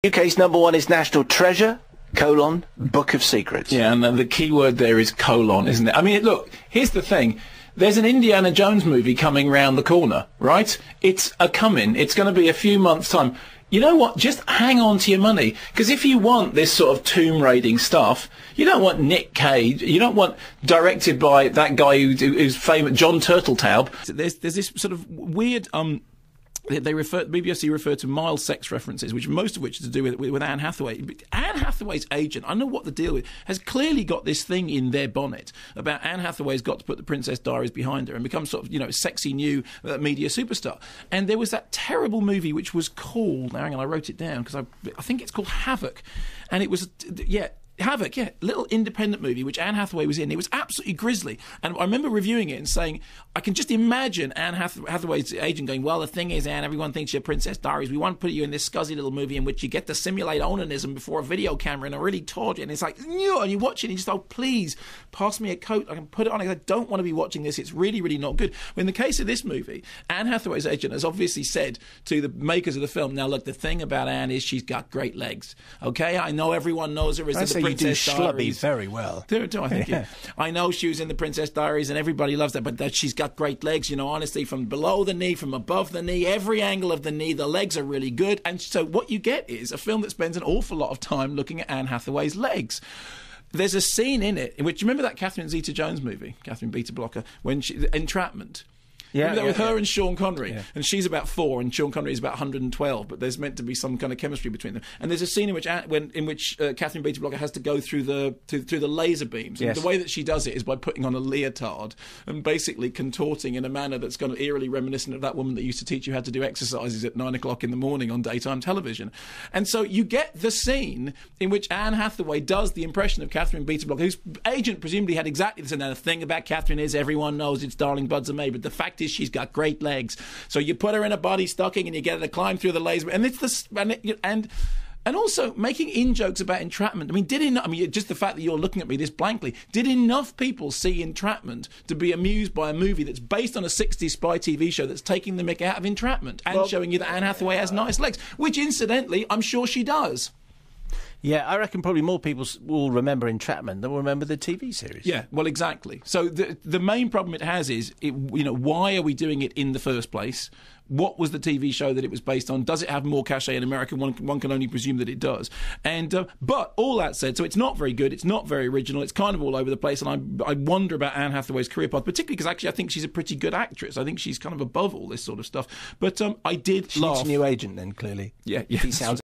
UK's #1 is National Treasure, Book of Secrets. Yeah, and the key word there is colon, isn't it? I mean, look, here's the thing. There's an Indiana Jones movie coming round the corner, right? It's coming. It's going to be a few months' time. You know what? Just hang on to your money. Because if you want this sort of tomb raiding stuff, you don't want Nick Cage. You don't want directed by that guy who's famous, John Turtletaub. There's this sort of weird... BBC refer to mild sex references, most of which is to do with Anne Hathaway. But Anne Hathaway's agent, I don't know what the deal is, has clearly got this thing in their bonnet about Anne Hathaway's got to put the Princess Diaries behind her and become sort of, sexy new media superstar. And there was that terrible movie which was called, now hang on, I wrote it down because I think it's called Havoc. And it was, Havoc, little independent movie which Anne Hathaway was in. It was absolutely grisly, and I remember reviewing it and saying, I can just imagine Anne Hathaway's agent going, well, the thing is, Anne, everyone thinks you're Princess Diaries. We want to put you in this scuzzy little movie in which you get to simulate onanism before a video camera, and I really taught you. And it's like, and you watch it and you just, oh, please, pass me a coat. I can put it on. I don't want to be watching this. It's really, really not good. But in the case of this movie, Anne Hathaway's agent has obviously said to the makers of the film, now, look, the thing about Anne is she's got great legs. Okay? I know everyone knows her as the Princess Diaries. Very well. Do I think? Yeah. I know she was in the Princess Diaries and everybody loves that, but that she's got great legs, honestly, from below the knee, from above the knee, every angle of the knee, the legs are really good. And so what you get is a film that spends an awful lot of time looking at Anne Hathaway's legs. There's a scene in it in which, you remember that Catherine Zeta-Jones movie, Catherine Beta-Blocker, when Entrapment? With her and Sean Connery, and she's about 4 and Sean Connery is about 112, but there's meant to be some kind of chemistry between them. And there's a scene in which Catherine Beta-Blocker has to go through the laser beams. And the way that she does it is by putting on a leotard and basically contorting in a manner that's kind of eerily reminiscent of that woman that used to teach you how to do exercises at 9 o'clock in the morning on daytime television. And so you get the scene in which Anne Hathaway does the impression of Catherine Beta-Blocker, whose agent presumably had exactly the same. Now, the thing about Catherine is everyone knows it's Darling Buds Are Made, but the fact is she's got great legs. So you put her in a body stocking and you get her to climb through the laser, and it's the and also making in-jokes about entrapment. I mean, just the fact that you're looking at me this blankly, did enough people see Entrapment to be amused by a movie that's based on a 60s spy TV show that's taking the mick out of entrapment and showing you that Anne Hathaway has nice legs, which incidentally I'm sure she does. Yeah, I reckon probably more people will remember Entrapment than will remember the TV series. Yeah, well, exactly. So the main problem it has is, why are we doing it in the first place? What was the TV show that it was based on? Does it have more cachet in America? One can only presume that it does. And but all that said, so it's not very good. It's not very original. It's kind of all over the place. And I wonder about Anne Hathaway's career path, particularly because actually I think she's a pretty good actress. I think she's kind of above all this sort of stuff. But I did laugh. She's a new agent then, clearly. Yeah. He sounds